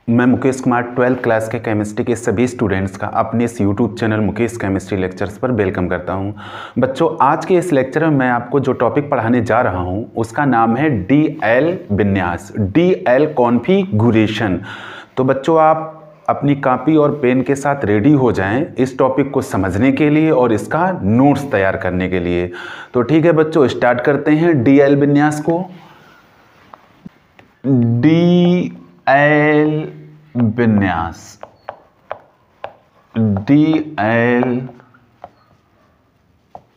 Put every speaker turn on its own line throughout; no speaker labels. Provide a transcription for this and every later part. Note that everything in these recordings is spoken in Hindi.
मैं मुकेश कुमार 12th क्लास के केमिस्ट्री के सभी स्टूडेंट्स का अपने इस YouTube channel Mukesh chemistry lectures पर वेलकम करता हूं। बच्चों, आज के इस लेक्चर में मैं आपको जो टॉपिक पढ़ाने जा रहा हूं उसका नाम है DL विन्यास, DL कॉन्फ़िगरेशन। तो बच्चों, आप अपनी कॉपी और पेन के साथ रेडी हो जाएं इस टॉपिक को समझने के लिए और इसका नोट्स तैयार करने के लिए। तो ठीक है बच्चों, स्टार्ट करते हैं DL विन्यास को। DL विन्यास, DL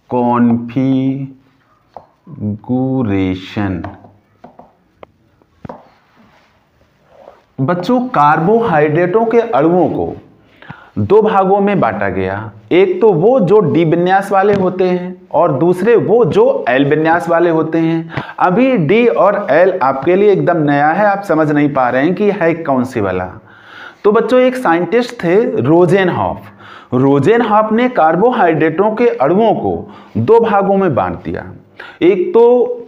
कॉन्फ़िगरेशन। बच्चों, कार्बोहाइड्रेटों के अणुओं को दो भागों में बांटा गया। एक तो वो जो डी विन्यास वाले होते हैं और दूसरे वो जो एल विन्यास वाले होते हैं। अभी डी और एल आपके लिए एकदम नया है, आप समझ नहीं पा रहे हैं कि है कौन सी वाला। तो बच्चों, एक साइंटिस्ट थे रोजेनहॉफ। रोजेनहॉफ ने कार्बोहाइड्रेटों के अणुओं को दो भागों में बांट दिया। एक तो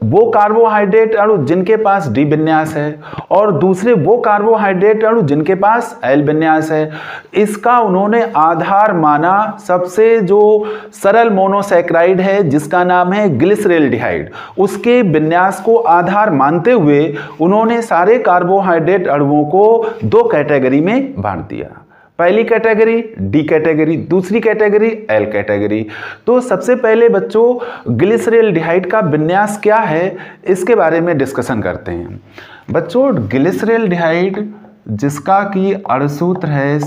वो कार्बोहाइड्रेट अणु जिनके पास डी विन्यास है और दूसरे वो कार्बोहाइड्रेट अणु जिनके पास एल विन्यास है। इसका उन्होंने आधार माना सबसे जो सरल मोनोसैकेराइड है जिसका नाम है ग्लिसरैल्डिहाइड। उसके विन्यास को आधार मानते हुए उन्होंने सारे कार्बोहाइड्रेट अणुओं को दो कैटेगरी में बांट दिया। पहली कैटेगरी डी कैटेगरी, दूसरी कैटेगरी एल कैटेगरी। तो सबसे पहले बच्चों, ग्लिसरैल्डिहाइड का विन्यास क्या है इसके बारे में डिस्कशन करते हैं। बच्चों, ग्लिसरैल्डिहाइड जिसका कि अणुसूत्र है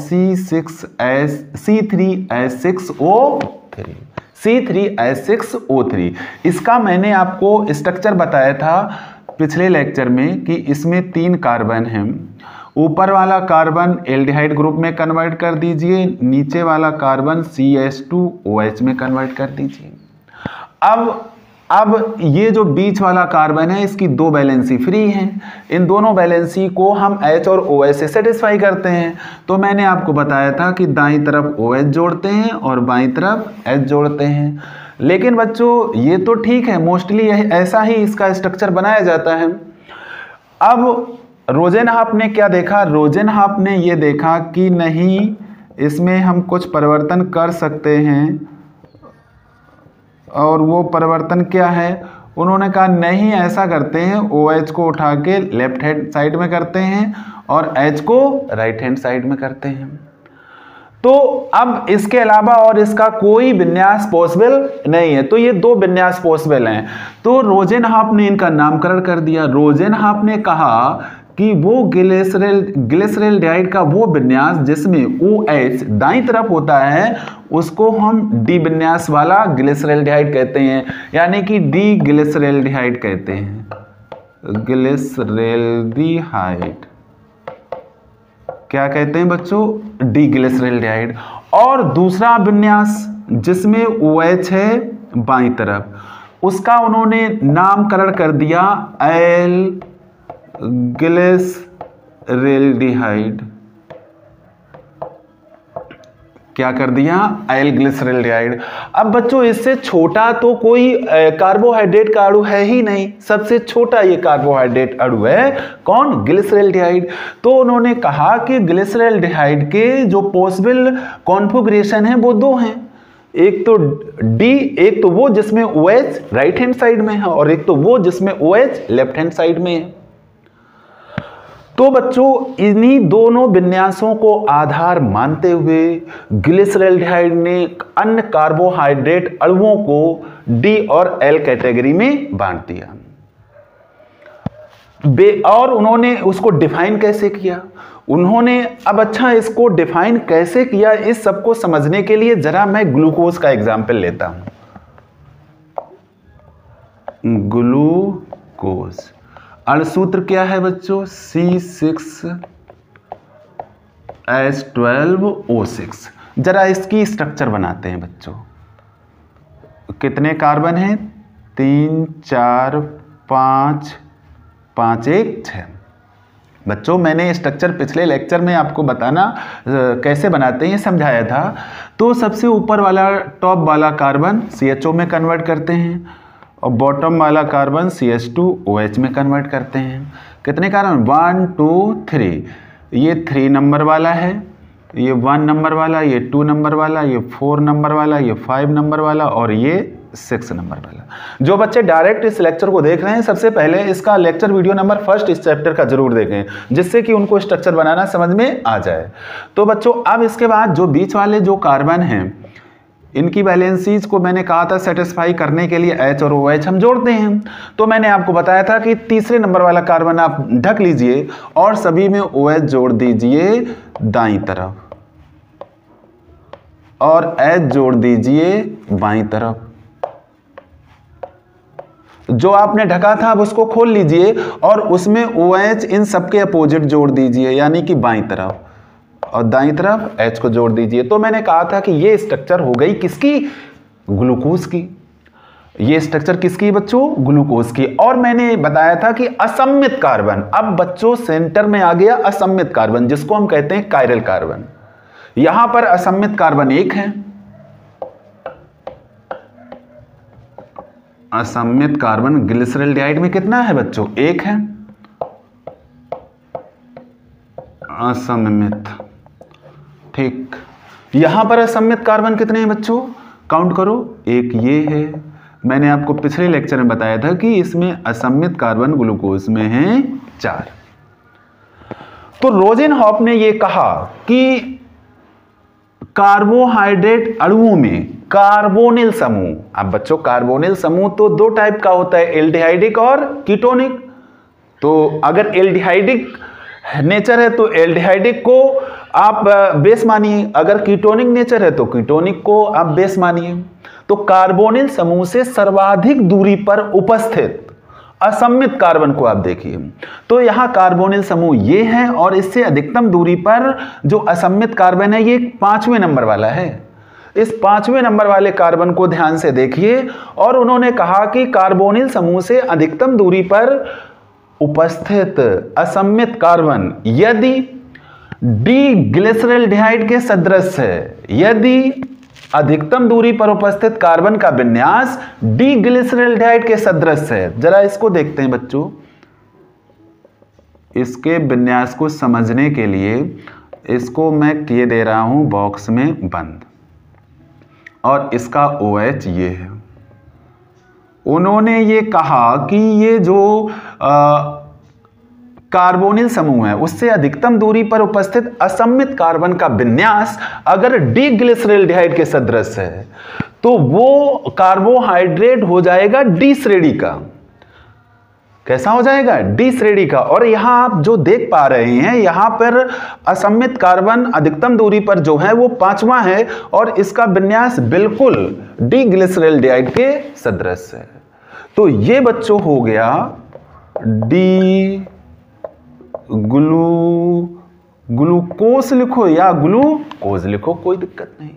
C3H6O3, इसका मैंने आपको स्ट्रक्चर बताया था पिछले लेक्चर में कि इसमें 3 कार्बन हैं। ऊपर वाला कार्बन एल्डिहाइड ग्रुप में कन्वर्ट कर दीजिए, नीचे वाला कार्बन CH2OH में कन्वर्ट कर दीजिए। अब ये जो बीच वाला कार्बन है इसकी 2 वैलेंसी फ्री हैं। इन दोनों वैलेंसी को हम H और OH से सेटिस्फाई करते हैं। तो मैंने आपको बताया था कि दाईं तरफ OH जोड़ते हैं और बाईं तरफ H जोड़ते हैं। लेकिन बच्चों, ये तो ठीक है, मोस्टली ऐसा ही इसका स्ट्रक्चर बनाया जाता है। अब रोजेनहॉफ ने क्या देखा? रोजेनहॉफ ने ये देखा कि नहीं, इसमें हम कुछ परिवर्तन कर सकते हैं। और वो परिवर्तन क्या है? उन्होंने कहा नहीं, ऐसा करते हैं, OH को उठा के लेफ्ट हैंड साइड में करते हैं और H को राइट हैंड साइड में करते हैं। तो अब इसके अलावा और इसका कोई विन्यास पॉसिबल नहीं है। तो ये 2 विन्यास पॉसिबल हैं। तो रोजेनहॉफ ने इनका नामकरण कर दिया। रोजेनहॉफ ने कहा कि वो ग्लिसरैल्डिहाइड का वो विन्यास जिसमें OH दाईं तरफ होता है उसको हम डी विन्यास वाला ग्लिसरैल्डिहाइड कहते हैं, यानी कि डी ग्लिसरैल्डिहाइड कहते हैं। ग्लिसरैल्डिहाइड क्या कहते हैं बच्चों? डी ग्लिसरैल्डिहाइड। और दूसरा विन्यास जिसमें OH है बाईं तरफ, उसका उन्होंने नामकरण कर दिया एल ग्लिसरैल्डिहाइड। क्या कर दिया? एल ग्लिसरैल्डिहाइड। अब बच्चों, इससे छोटा तो कोई कार्बोहाइड्रेट का अणु है ही नहीं। सबसे छोटा ये कार्बोहाइड्रेट अणु है कौन? ग्लिसरैल्डिहाइड। तो उन्होंने कहा कि ग्लिसरैल्डिहाइड के जो पॉसिबल कॉन्फ़िगरेशन है वो 2 हैं। एक तो डी, एक तो वो जिसमें OH राइट हैंड साइड में है और एक तो वो जिसमें OH लेफ्ट हैंड साइड में है। तो बच्चों, इन्हीं दोनों विन्यासों को आधार मानते हुए ग्लिसरैल्डिहाइड ने अन्य कार्बोहाइड्रेट अणुओं को डी और एल कैटेगरी में बांट दिया। और उन्होंने उसको डिफाइन कैसे किया? उन्होंने अच्छा, इसको डिफाइन कैसे किया, इस सबको समझने के लिए जरा मैं ग्लूकोज का एग्जाम्पल लेता हूं। ग्लूकोज अणुसूत्र क्या है बच्चों? C6H12O6। जरा इसकी स्ट्रक्चर बनाते हैं बच्चों। कितने कार्बन हैं? 3 4 5 5 1 6। बच्चों, मैंने स्ट्रक्चर पिछले लेक्चर में आपको बताना कैसे बनाते हैं समझाया था। तो सबसे ऊपर वाला टॉप वाला कार्बन CHO में कन्वर्ट करते हैं और बॉटम वाला कार्बन CH2OH में कन्वर्ट करते हैं। कितने कार्बन? 1 2 3। ये 3 नंबर वाला है, ये 1 नंबर वाला, ये 2 नंबर वाला, ये 4 नंबर वाला, ये 5 नंबर वाला और ये 6 नंबर वाला। जो बच्चे डायरेक्ट इस लेक्चर को देख रहे हैं सबसे पहले इसका लेक्चर वीडियो नंबर फर्स्ट इस चैप्टर का जरूर देखें, जिससे कि उनको स्ट्रक्चर बनाना समझ में आ जाए। तो बच्चों अब इसके बाद जो बीच वाले जो कार्बन हैं इनकी वैलेंसीज को मैंने कहा था सेटिस्फाई करने के लिए H और OH हम जोड़ते हैं। तो मैंने आपको बताया था कि तीसरे नंबर वाला कार्बन आप ढक लीजिए और सभी में OH जोड़ दीजिए दाईं तरफ और H जोड़ दीजिए बाईं तरफ। जो आपने ढका था अब उसको खोल लीजिए और उसमें OH इन सबके अपोजिट जोड़ दीजिए, यानी कि बाईं तरफ, और दाईं तरफ H को जोड़ दीजिए। तो मैंने कहा था कि ये स्ट्रक्चर हो गई किसकी? ग्लूकोज की। ये स्ट्रक्चर किसकी बच्चों? ग्लूकोज की। और मैंने बताया था कि असममित कार्बन, अब बच्चों सेंटर में आ गया असममित कार्बन, जिसको हम कहते हैं कायरल कार्बन। यहां पर असममित कार्बन 1 है, असममित कार्बन ग्लिसरॉल्डिहाइड में कितना है बच्चों? 1 है असममित। ठीक, यहां पर असममित कार्बन कितने हैं बच्चों? काउंट करो। 1 ये है, मैंने आपको पिछले लेक्चर में बताया था कि इसमें असममित कार्बन ग्लूकोज में है 4। तो रोजेनहॉफ ने यह कहा कि कार्बोहाइड्रेट अणुओं में कार्बोनिल समूह, अब बच्चों कार्बोनिल समूह तो 2 टाइप का होता है, एल्डिहाइडिक और कीटोनिक। तो अगर एल्डिहाइडिक नेचर है तो एल्डिहाइडिक को आप बेस मानिए, अगर कीटोनिक नेचर है तो कीटोनिक को आप बेस मानिए। तो कार्बोनिल समूह से सर्वाधिक दूरी पर उपस्थित असममित कार्बन को आप देखिए, तो यहां कार्बोनिल समूह ये है और इससे अधिकतम दूरी पर जो असममित कार्बन है ये 5वें नंबर वाला है। इस 5वें नंबर वाले कार्बन को ध्यान से देखिए और उन्होंने कहा कि कार्बोनिल समूह से अधिकतम दूरी पर उपस्थित असममित कार्बन यदि डी ग्लिसरॉल्डिहाइड के सदृश है, यदि अधिकतम दूरी पर उपस्थित कार्बन का विन्यास डी ग्लिसरॉल्डिहाइड के सदृश है। जरा इसको देखते हैं बच्चों, इसके विन्यास को समझने के लिए इसको मैं किए दे रहा हूं बॉक्स में बंद, और इसका OH ये है। उन्होंने ये कहा कि ये जो कार्बोनिल समूह है उससे अधिकतम दूरी पर उपस्थित असममित कार्बन का विन्यास अगर डी ग्लिसरॉल्डिहाइड के सदृश है तो वो कार्बोहाइड्रेट हो जाएगा डी श्रेणी का। कैसा हो जाएगा? डी श्रेणी का। और यहां आप जो देख पा रहे हैं यहां पर असममित कार्बन अधिकतम दूरी पर जो है वो 5वां है और इसका विन्यास बिल्कुल डी ग्लिसरॉल्डिहाइड के सदृश है। तो ये बच्चों हो गया डी ग्लूकोज लिखो या ग्लूकोज लिखो, कोई दिक्कत नहीं।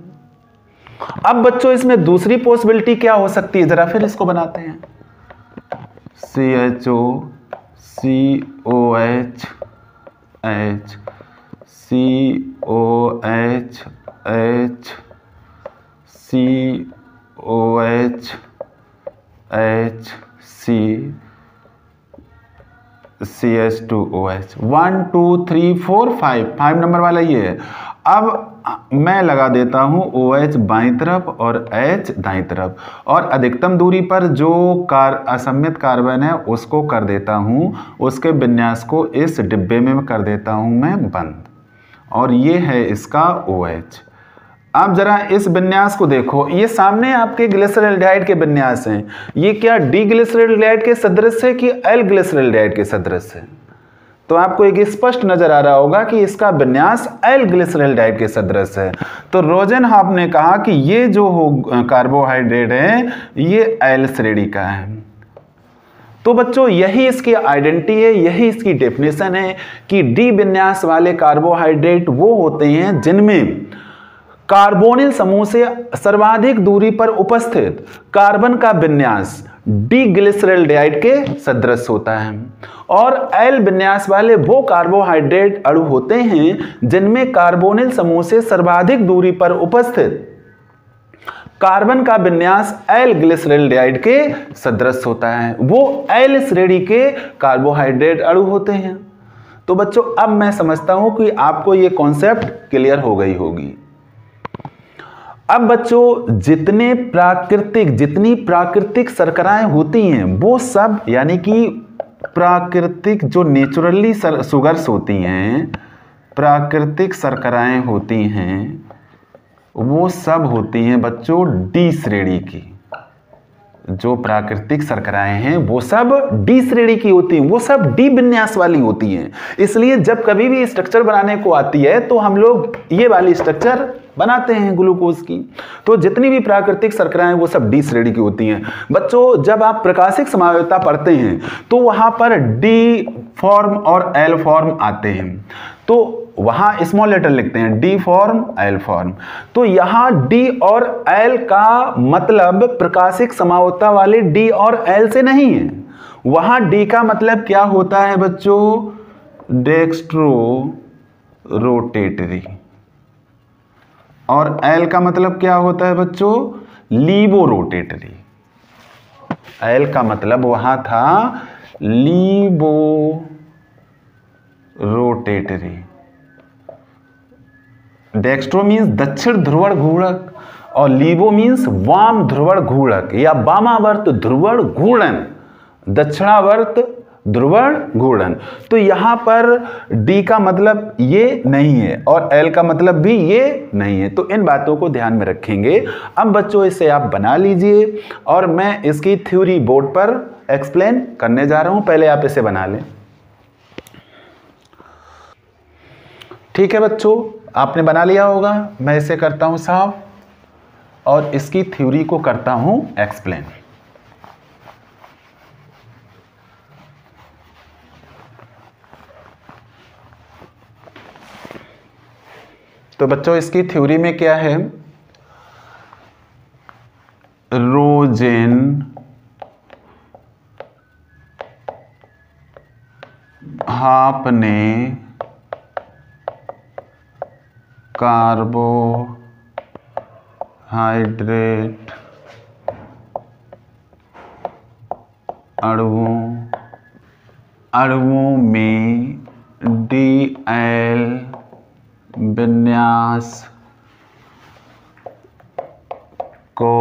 अब बच्चों इसमें दूसरी पॉसिबिलिटी क्या हो सकती है, जरा फिर इसको बनाते हैं। CHO COH H COH H COH H C CH2OH 1 2 3 4 5 number वाला ये है। अब मैं लगा देता हूं OH बाईं तरफ और H दाईं तरफ, और अधिकतम दूरी पर जो असममित कार्बन है उसको कर देता हूं, उसके विन्यास को इस डिब्बे में कर देता हूं मैं बंद, और ये है इसका OH। आप जरा इस विन्यास को देखो, ये सामने आपके ग्लिसरॉल्डिहाइड के विन्यास हैं। ये क्या डी ग्लिसरॉल्डिहाइड के सदृश है कि एल ग्लिसरॉल्डिहाइड के सदृश है? तो आपको एक स्पष्ट नजर आ रहा होगा कि इसका विन्यास एल ग्लिसरॉल्डिहाइड के सदृश है। तो रोजेनहॉफ ने कहा कि ये जो कार्बोहाइड्रेट है ये एल श्रेणी का है। तो बच्चों यही इसकी आइडेंटिटी है, यही इसकी डेफिनेशन है कि डी विन्यास वाले कार्बोहाइड्रेट वो होते हैं जिनमें कार्बोनिल समूह से सर्वाधिक दूरी पर उपस्थित कार्बन का विन्यास डी ग्लिसरॉल्डिहाइड के सदृश होता है, और एल विन्यास वाले वो कार्बोहाइड्रेट अणु होते हैं जिनमें कार्बोनिल समूह से सर्वाधिक दूरी पर उपस्थित कार्बन का विन्यास एल ग्लिसरॉल्डिहाइड के सदृश होता है। वो एल श्रेणी के कार्बोहाइड्रेट अणु होते हैं। तो बच्चों अब मैं समझता हूं कि आपको ये कॉन्सेप्ट क्लियर हो गई होगी। अब बच्चों जितनी प्राकृतिक शर्कराएं होती हैं वो सब, यानी कि प्राकृतिक जो नेचुरली शुगर्स होती हैं, प्राकृतिक शर्कराएं होती हैं, वो सब होती हैं बच्चों डी श्रेणी की। जो प्राकृतिक शर्कराएं हैं वो सब डी श्रेणी की होती हैं, वो सब डी विन्यास वाली होती हैं। इसलिए जब कभी भी स्ट्रक्चर बनाने को आती है तो हम लोग ये वाली स्ट्रक्चर बनाते हैं ग्लूकोज की। तो जितनी भी प्राकृतिक शर्कराएं वो सब डी श्रेणी की होती हैं। बच्चों जब आप प्रकाशिक समायोजकता पढ़ते हैं तो वहां पर डी फॉर्म और एल फॉर्म आते हैं, तो वहां स्मॉल लेटर लिखते हैं डी फॉर्म एल फॉर्म। तो यहां डी और एल का मतलब प्रकाशिक समायोजकता वाले डी और एल से नहीं है। वहां डी का मतलब क्या होता है बच्चों? Dextro rotatory. और एल का मतलब क्या होता है बच्चों? लीवो रोटेटरी। एल का मतलब वहां था लीवो रोटेटरी। डेक्स्ट्रो मीन्स दक्षिण ध्रुवण घूर्णक और लीवो मीन्स वाम ध्रुवण घूर्णक या वामावर्त ध्रुवण घूर्णन, दक्षिणावर्त ध्रुवण घूर्णन। तो यहां पर डी का मतलब ये नहीं है और एल का मतलब भी ये नहीं है। तो इन बातों को ध्यान में रखेंगे। अब बच्चों इसे आप बना लीजिए और मैं इसकी थ्योरी बोर्ड पर एक्सप्लेन करने जा रहा हूं। पहले आप इसे बना लें। ठीक है बच्चों, आपने बना लिया होगा। मैं इसे करता हूं साफ और इसकी थ्योरी को करता हूं एक्सप्लेन। तो बच्चों इसकी थ्योरी में क्या है? रोजेन आपने कार्बोहाइड्रेट अणुओं में DL विन्यास को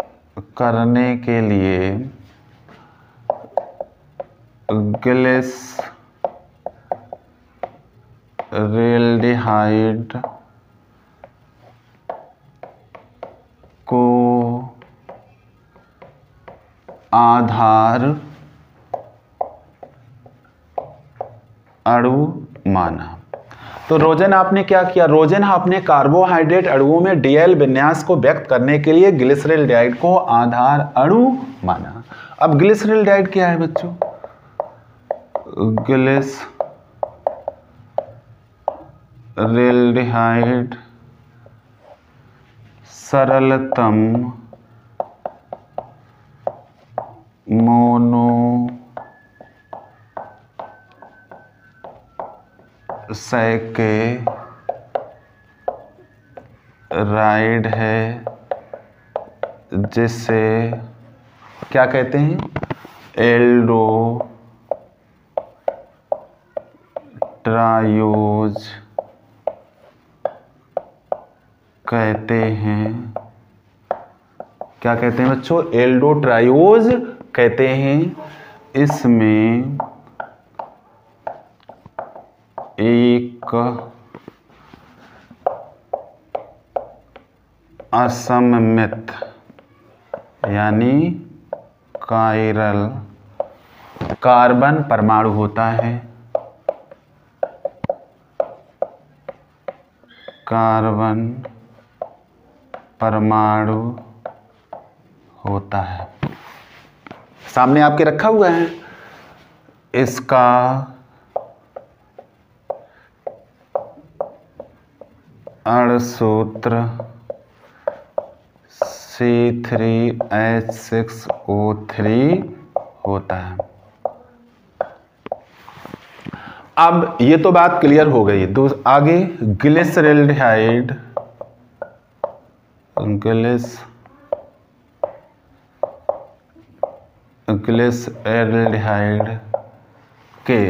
व्यक्त करने के लिए ग्लिसरॉल्डिहाइड को आधार अणु माना। तो रोजन आपने क्या किया? रोजन आपने कार्बोहाइड्रेट अणुओं में DL विन्यास को व्यक्त करने के लिए ग्लिसरॉल्डिहाइड को आधार अणु माना। अब ग्लिसरॉल्डिहाइड क्या है बच्चों? ग्लिसरॉल्डिहाइड सरलतम मोनोसैकेराइड है जिसे क्या कहते हैं? एल्डोट्रायोज कहते हैं। क्या कहते हैं बच्चों? एल्डोट्रायोज कहते हैं। इसमें एक असममित यानी कायरल कार्बन परमाणु होता है। कार्बन परमाणु होता है, सामने आपके रखा हुआ है। इसका अणुसूत्र C3H6O3 होता है। अब ये तो बात क्लियर हो गई। तो आगे ग्लिसरॉल्डिहाइड ग्लिसरॉल्डिहाइड के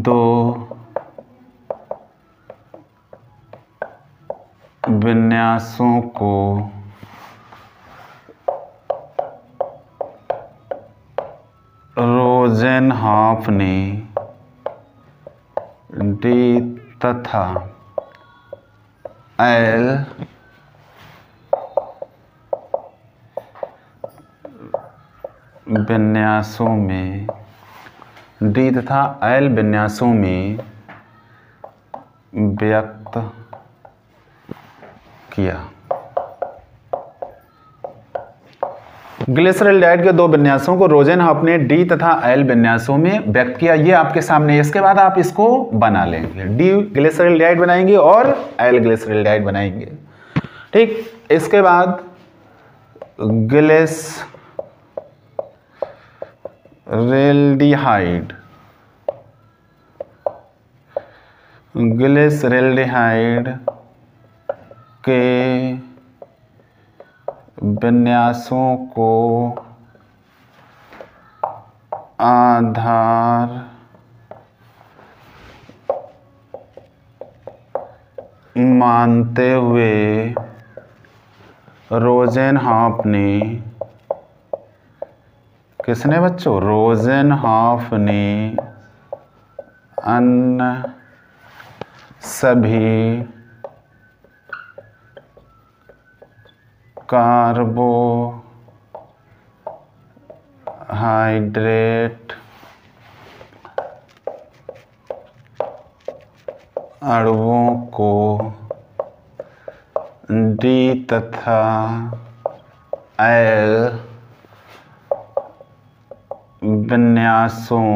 दो विन्यासों को रोज़ेनहॉफ ने डी तथा एल विन्यासों में डी तथा एल विन्यासों में व्यक्त किया। ग्लिसरॉल्डिहाइड के दो विन्यासों को रोज़ेनहॉफ ने डी तथा एल विन्यासों में व्यक्त किया। ये आपके सामने। इसके बाद आप इसको बना लेंगे, डी ग्लिसरॉल्डिहाइड बनाएंगे और एल ग्लिसरॉल्डिहाइड बनाएंगे। ठीक, इसके बाद ग्लिसरॉल्डिहाइड के विन्यासों को आधार मानते हुए रोज़ेनहॉफ ने, किसने बच्चों? रोज़ेनहॉफ ने अन्य सभी कार्बोहाइड्रेट अणुओं को डी तथा एल विन्यासों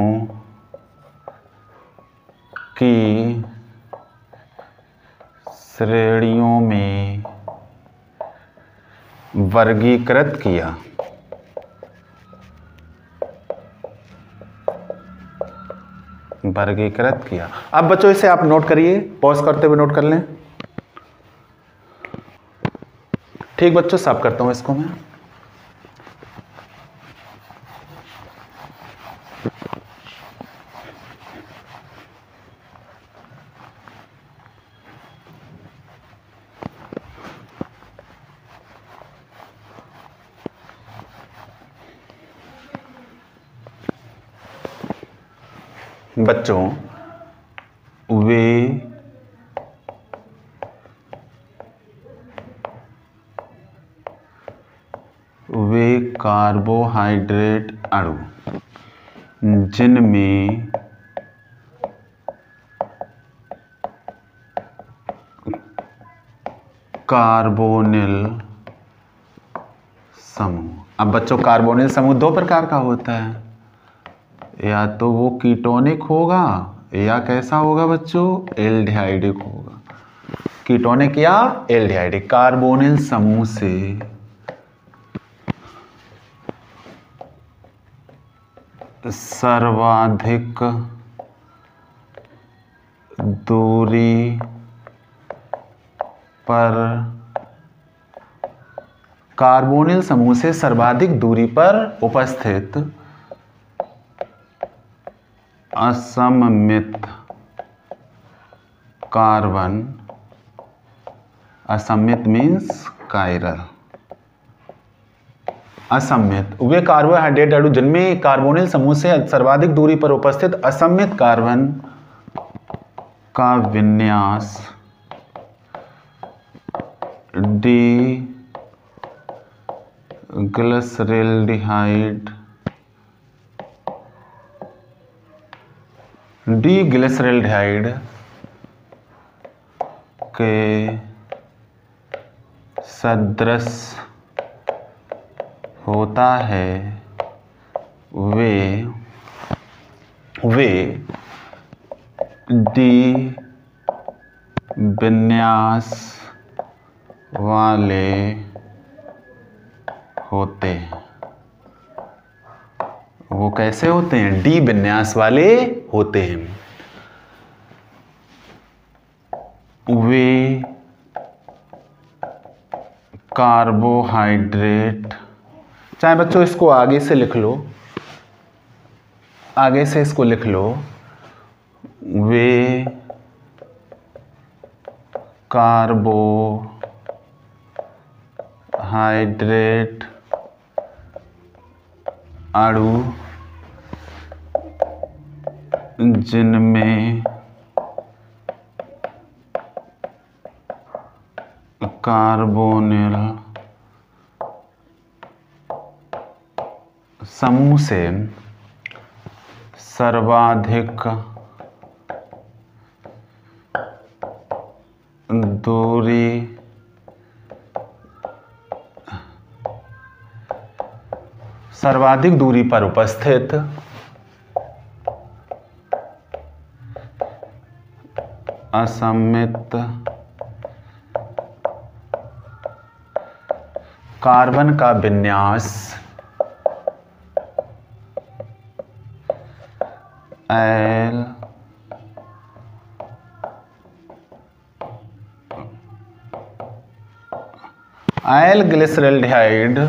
की श्रेणियों में वर्गीकृत किया। अब बच्चों इसे आप नोट करिए, पॉज करते हुए नोट कर लें। ठीक बच्चों, साफ करता हूं इसको मैं। बच्चों, वे कार्बोहाइड्रेट अणु जिनमें कार्बोनिल समूह। अब बच्चों, कार्बोनिल समूह दो प्रकार का होता है, या तो वो कीटोनिक होगा या कैसा होगा बच्चों? एल्डिहाइडिक होगा। कीटोनिक या एल्डिहाइडिक। कार्बोनिल समूह से सर्वाधिक दूरी पर, कार्बोनिल समूह से सर्वाधिक दूरी पर उपस्थित असममित कार्बन, असममित मीन्स कायरल, असममित वे कार्बोहाइड्रेट अणु जिनमें कार्बोनिल समूह से सर्वाधिक दूरी पर उपस्थित असममित कार्बन का विन्यास डी ग्लिसरॉल्डिहाइड के सदृश होता है। वे डी विन्यास वाले होते हैं। वो कैसे होते हैं? डी विन्यास वाले होते हैं। वे कार्बोहाइड्रेट चाहे बच्चों इसको आगे से लिख लो, आगे से इसको लिख लो, वे कार्बोहाइड्रेट अणु जिनमें कार्बोनिल समूह से सर्वाधिक दूरी पर उपस्थित असममित कार्बन का विन्यास एल ग्लिसरल्डिहाइड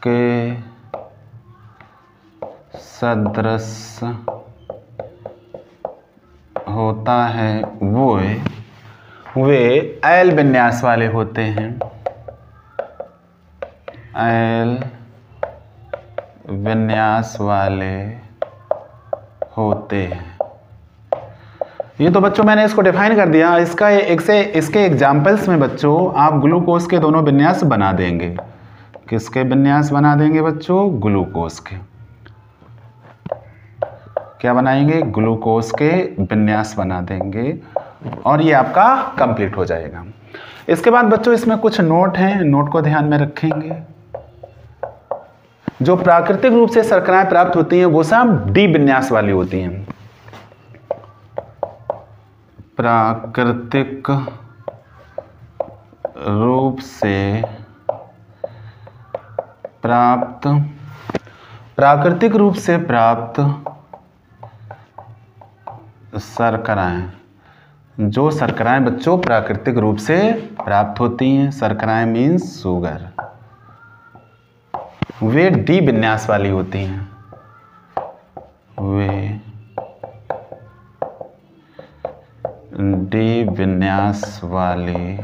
के सदृश होता है, वे एल विन्यास वाले होते हैं, एल विन्यास वाले होते हैं। ये तो बच्चों मैंने इसको डिफाइन कर दिया। इसके एग्जाम्पल्स में बच्चों आप ग्लूकोज के दोनों विन्यास बना देंगे। किसके विन्यास बना देंगे बच्चों? ग्लूकोज के। क्या बनाएंगे? ग्लूकोज के विन्यास बना देंगे और ये आपका कंप्लीट हो जाएगा। इसके बाद बच्चों इसमें कुछ नोट हैं, नोट को ध्यान में रखेंगे। जो प्राकृतिक रूप से शर्कराएं प्राप्त होती हैं वो सब डी विन्यास वाली होती हैं। प्राकृतिक रूप से प्राप्त शर्कराएं, जो शर्कराएं बच्चों प्राकृतिक रूप से प्राप्त होती हैं, शर्कराएं मीन्स शुगर, वे डी विन्यास वाली होती हैं। वे डी विन्यास वाली,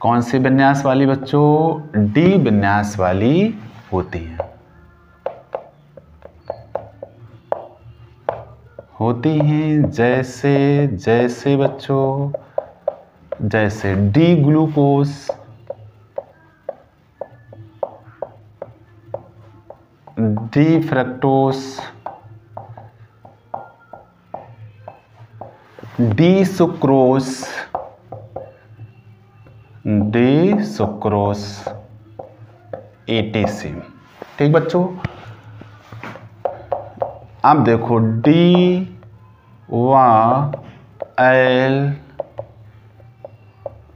कौन सी विन्यास वाली बच्चों? डी विन्यास वाली होती हैं। जैसे बच्चों, जैसे D glucose, D fructose, D sucrose, etc। ठीक बच्चों, अब देखो डी व एल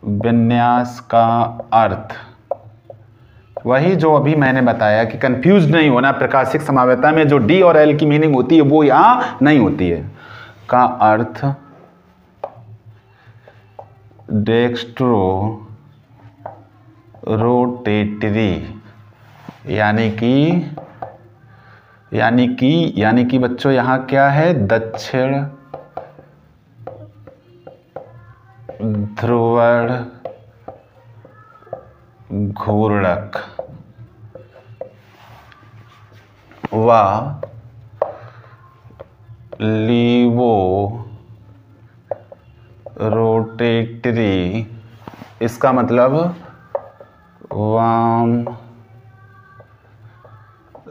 विन्यास का अर्थ वही जो अभी मैंने बताया कि कंफ्यूज नहीं होना। प्रकाशिक समावेता में जो डी और एल की मीनिंग होती है वो यहां नहीं होती है। का अर्थ डेक्स्ट्रो रोटेटरी, यानी कि बच्चों यहां क्या है? दक्षिण ध्रुवण घूर्णक व लीवो रोटेटरी, इसका मतलब वाम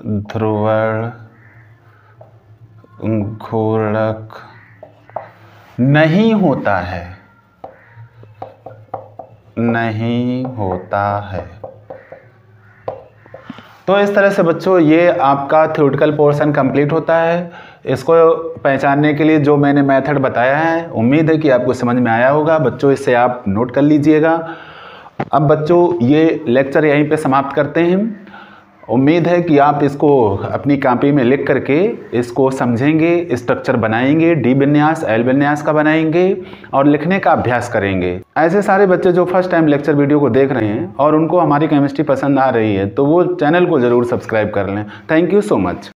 ध्रुवण घूर्णक नहीं होता है। तो इस तरह से बच्चों ये आपका थ्योरेटिकल पोर्शन कंप्लीट होता है। इसको पहचानने के लिए जो मैंने मेथड बताया है, उम्मीद है कि आपको समझ में आया होगा। बच्चों इससे आप नोट कर लीजिएगा। अब बच्चों ये लेक्चर यहीं पे समाप्त करते हैं। उम्मीद है कि आप इसको अपनी कॉपी में लिख करके इसको समझेंगे, स्ट्रक्चर बनाएंगे, डी विन्यास, एल विन्यास का बनाएंगे और लिखने का अभ्यास करेंगे। ऐसे सारे बच्चे जो फर्स्ट टाइम लेक्चर वीडियो को देख रहे हैं और उनको हमारी केमिस्ट्री पसंद आ रही है तो वो चैनल को ज़रूर सब्सक्राइब कर लें। Thank you so much.